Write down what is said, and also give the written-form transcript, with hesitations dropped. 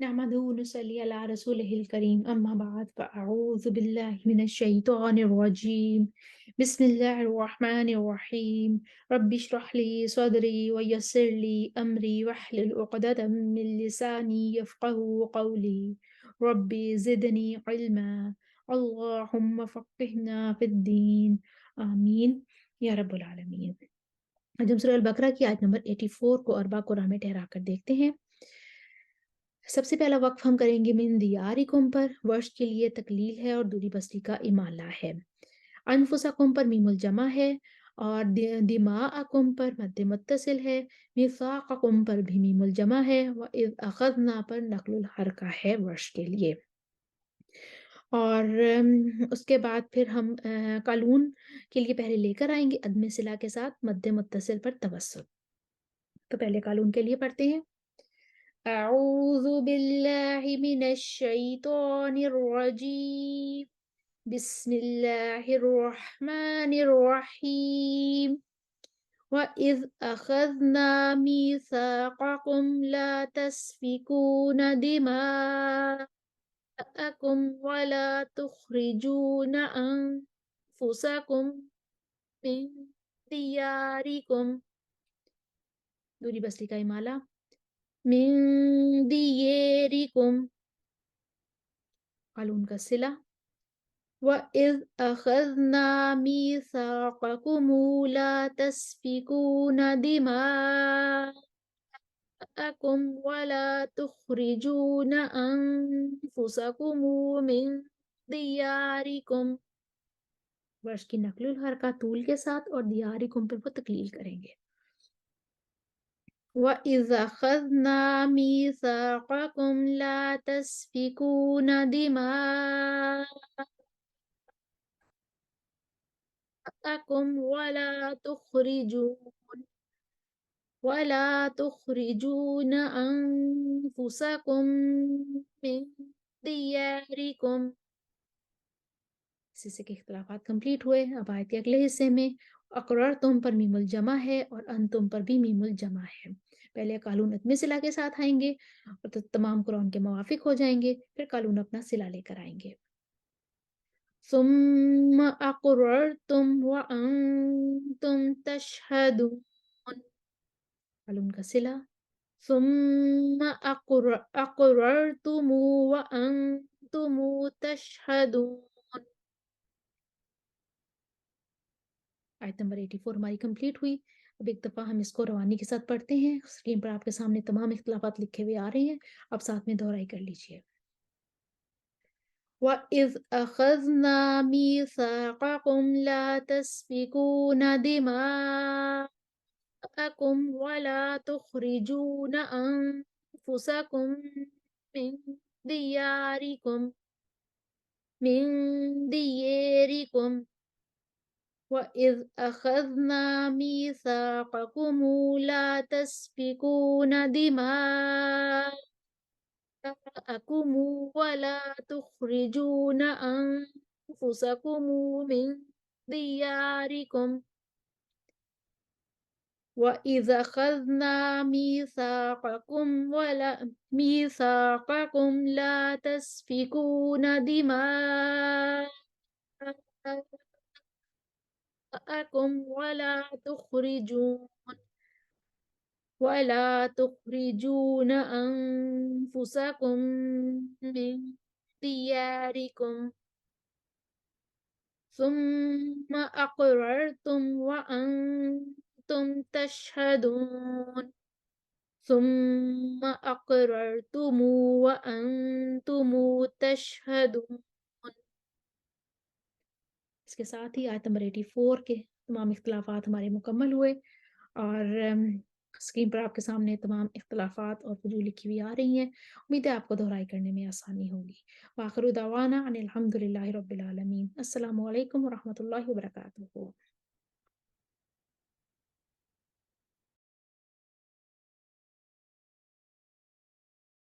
نحمده ونصلي على رسوله الكريم أما بعد فأعوذ بالله من الشيطان الرجيم بسم الله الرحمن الرحيم رب اشرح لي صدري ويسر لي أمري واحلل عقدة من لساني يفقه قولي ربي زدني علما اللهم فقهنا في الدين آمين या रब्बुल आलमीन। आज हम सूरह अल बकरा की आयत नंबर 84 को अरबा कुरान में ठहरा कर देखते हैं। सबसे पहला वक्फ हम करेंगे मिन दियारिकुम पर। वर्ष के लिए तकलील है और दूरी बस्ती का इमाला है। अनफुसकुम पर मीमुल जमा है और दिमाअकुम पर मद्दे मुत्तसिल है। मिसाक़कुम पर भी मीमुल जमा है। व इज़ अख़ज़ना पर नक़लुल हरका है वर्ष के लिए। और उसके बाद फिर हम कालून के लिए पहले लेकर आएंगे अदम सिला के साथ मद्दे मुत्तसिल पर तवस्सुत। तो पहले कालून के लिए पढ़ते हैं। أعوذ بالله من الشيطان الرجيم بسم الله الرحمن الرحيم وإذ أخذنا ميثاقكم لا تسفكون دماءكم ولا تخرجون أنفسكم من دياركم दूरी बस्ती का इमाला मिन दियेरिकुम कालून का सिला वइज़ अख़ज़ना मीसाक़कुम ला तस्फ़िकून दिमाअकुम वला तुख़रिजून अनफुसकुम मिन दियारिकुम। वर्ष की नक़लुल हरका तूल के साथ और दियारिकुम पर वो तकलील करेंगे। وَإِذْ أَخَذْنَا مِيثَاقَكُمْ لَا تَسْفِكُونَ دِمَاءَكُمْ وَلَا تُخْرِجُونَ أَنفُسَكُم مِّن دِيَارِكُم। इसी से के इख्तिलाफात कंप्लीट हुए। अब आयत के अगले हिस्से में अकरर तुम पर मीमुल जमा है और अन तुम पर भी मीमुल जमा है। पहले कालून अपने सिला के साथ आएंगे और तो तमाम कुरान के मुवाफिक हो जाएंगे, फिर कालून अपना सिला लेकर आएंगे। सुम्मा अक़ररतुम व अंतुम तशहदून कालून का सिला सुम्मा अक़ररतुम व अंतुम तशहदून। आयत नंबर 84 हमारी कंप्लीट हुई। अब एक दफ़ा हम इसको रवानी के साथ पढ़ते हैं। स्क्रीन पर आपके सामने तमाम इख्तिलाफात लिखे हुए आ रहे हैं, अब साथ में दोहराई कर लीजिए। وَإِذْ أَخَذْنَا مِيثَاقَكُمْ لَا تَسْفِكُونَ دِمَاءَكُمْ وَلَا تُخْرِجُونَ أَنفُسَكُم مِّن دِيَارِكُمْ وَإِذْ أَخَذْنَا مِيثَاقَكُمْ لَا تَسْفِكُونَ دِمَاءَكُمْ وَلَا تُخْرِجُونَ أَنفُسَكُم مِّن دِيَارِكُمْ وَإِذْ أَخَذْنَا مِيثَاقَكُمْ لَا تَسْفِكُونَ دِمَاءَكُمْ ولا تخرجون أنفسكم من دياركم ثم أقررتم وأنتم تشهدون ثم أقررتم وأنتم تشهدون। इसके साथ ही आयत नंबर 84 के तमाम इख्तिलाफात हमारे मुकम्मल हुए और स्क्रीन पर आपके सामने तमाम इख्तिलाफात और वजूह लिखी हुई आ रही हैं। उम्मीद है आपको दोहराई करने में आसानी होगी। वाखिरु दावाना अनिल हम्दुलिल्लाहि रब्बिल आलमीन। अस्सलामु अलैकुम व रहमतुल्लाहि व बरकातुहू।